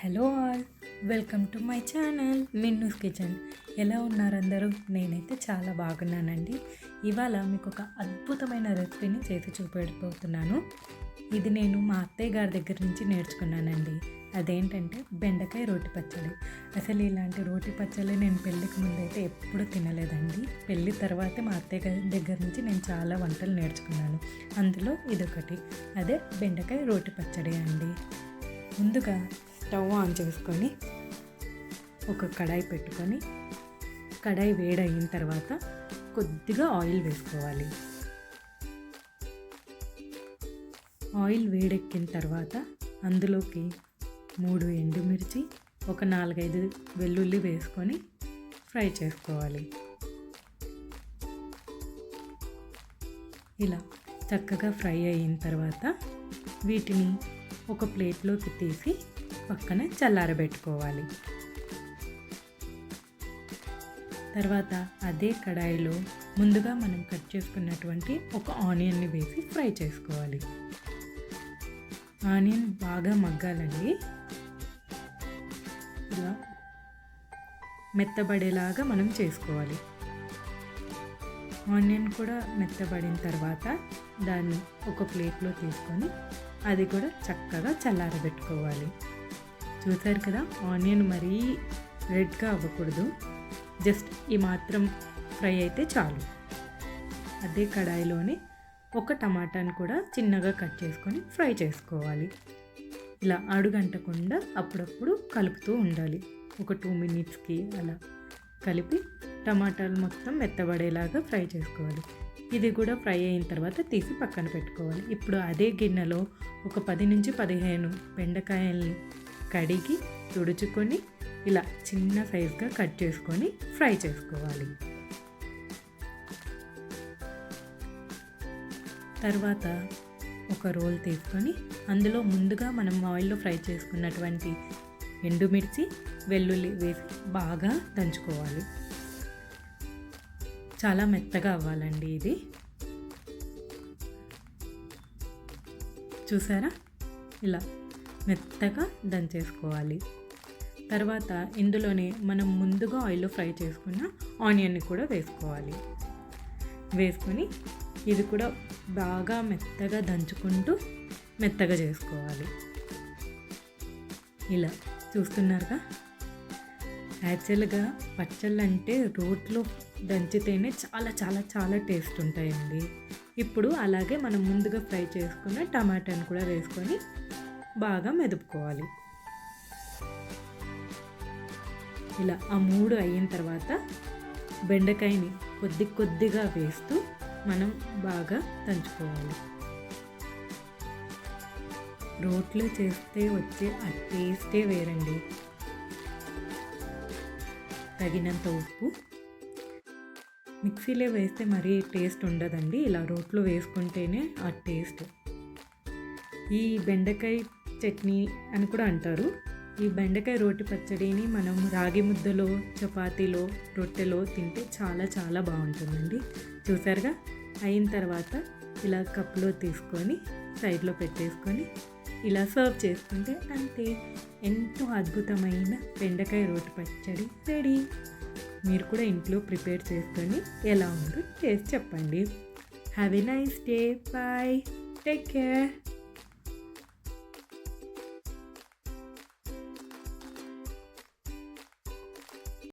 Hello all, welcome to my channel Minnu's kitchen. ఎలా ఉన్నారు అందరూ? నేనైతే చాలా బాగున్నానండి. ఇవాళ మీకు ఒక అద్భుతమైన రెసిపీని చేసి చూపెడిపోతున్నాను. ఇది నేను మా అత్తయ్య గారి దగ్గర నుంచి నేర్చుకున్నానండి. అదేంటంటే బెండకాయ రోటి పచ్చడి. అసలు ఇలాంటి రోటి పచ్చడి నేను పెళ్ళికి ముందైతే ఎప్పుడు తినలేదండి. పెళ్ళి తర్వాతే మా అత్తయ్య గారి దగ్గర నుంచి నేను చాలా వంటలు నేర్చుకున్నాను. అందులో ఇదొకటి, అదే బెండకాయ రోటి పచ్చడి అండి. ముందుగా స్టవ్ ఆన్ చేసుకొని ఒక కడాయి పెట్టుకొని, కడాయి వేడయిన తర్వాత కొద్దిగా ఆయిల్ వేసుకోవాలి. ఆయిల్ వేడెక్కిన తర్వాత అందులోకి 3 ఎండుమిర్చి, ఒక 4-5 వెల్లుల్లి వేసుకొని ఫ్రై చేసుకోవాలి. ఇలా చక్కగా ఫ్రై అయిన తర్వాత వీటిని ఒక ప్లేట్లోకి తీసి పక్కన చల్లారబెట్టుకోవాలి. తర్వాత అదే కడాయిలో ముందుగా మనం కట్ చేసుకున్నటువంటి ఒక ఆనియన్ని వేసి ఫ్రై చేసుకోవాలి. ఆనియన్ బాగా మగ్గాలండి. ఇలా మెత్తబడేలాగా మనం చేసుకోవాలి. ఆనియన్ కూడా మెత్తబడిన తర్వాత దాన్ని ఒక ప్లేట్లో తీసుకొని అది కూడా చక్కగా చల్లారబెట్టుకోవాలి. చూసారు కదా, ఆనియన్ మరీ రెడ్గా అవ్వకూడదు, జస్ట్ ఈ మాత్రం ఫ్రై అయితే చాలు. అదే కడాయిలోనే ఒక టమాటాను కూడా చిన్నగా కట్ చేసుకొని ఫ్రై చేసుకోవాలి. ఇలా అడుగంటకుండా అప్పుడప్పుడు కలుపుతూ ఉండాలి. ఒక 2 మినిట్స్కి అలా కలిపి టమాటాలు మొత్తం మెత్తబడేలాగా ఫ్రై చేసుకోవాలి. ఇది కూడా ఫ్రై అయిన తర్వాత తీసి పక్కన పెట్టుకోవాలి. ఇప్పుడు అదే గిన్నెలో ఒక 10-15 బెండకాయల్ని కడిగి తుడుచుకొని ఇలా చిన్న సైజుగా కట్ చేసుకొని ఫ్రై చేసుకోవాలి. తర్వాత ఒక రోల్ తీసుకొని అందులో ముందుగా మనం ఆయిల్లో ఫ్రై చేసుకున్నటువంటి ఎండుమిర్చి, వెల్లుల్లి వేసి బాగా దంచుకోవాలి. చాలా మెత్తగా అవ్వాలండి ఇది. చూసారా, ఇలా మెత్తగా దంచేసుకోవాలి. తర్వాత ఇందులోనే మనం ముందుగా ఆయిల్లో ఫ్రై చేసుకున్న ఆనియన్ని కూడా వేసుకోవాలి. వేసుకొని ఇది కూడా బాగా మెత్తగా దంచుకుంటూ మెత్తగా చేసుకోవాలి. ఇలా చూస్తున్నారుగా, యాక్చువల్గా పచ్చళ్ళు అంటే రోట్లో దంచితేనే చాలా చాలా చాలా టేస్ట్ ఉంటాయండి. ఇప్పుడు అలాగే మనం ముందుగా ఫ్రై చేసుకున్న టమాటాను కూడా వేసుకొని బాగా మెదుపుకోవాలి. ఇలా ఆ 3 అయిన తర్వాత బెండకాయని కొద్దిగా వేస్తూ మనం బాగా దంచుకోవాలి. రోట్లో చేస్తే వచ్చే ఆ టేస్టే వేరండి. తగినంత ఉప్పు. మిక్సీలో వేస్తే మరీ టేస్ట్ ఉండదండి, ఇలా రోట్లో వేసుకుంటేనే ఆ టేస్ట్. ఈ బెండకాయ చట్నీ అని కూడా అంటారు. ఈ బెండకాయ రోటి పచ్చడిని మనం రాగి ముద్దలో, చపాతీలో, రొట్టెలో తింటే చాలా చాలా బాగుంటుందండి. చూసారుగా, అయిన తర్వాత ఇలా కప్పులో తీసుకొని సైడ్లో పెట్టేసుకొని ఇలా సర్వ్ చేసుకుంటే అంతే, ఎంతో అద్భుతమైన బెండకాయ రోటి పచ్చడి రెడీ. మీరు కూడా ఇంట్లో ప్రిపేర్ చేసుకొని ఎలా ఉందో టేస్ట్ చెప్పండి. Have a nice day. Bye. Take care.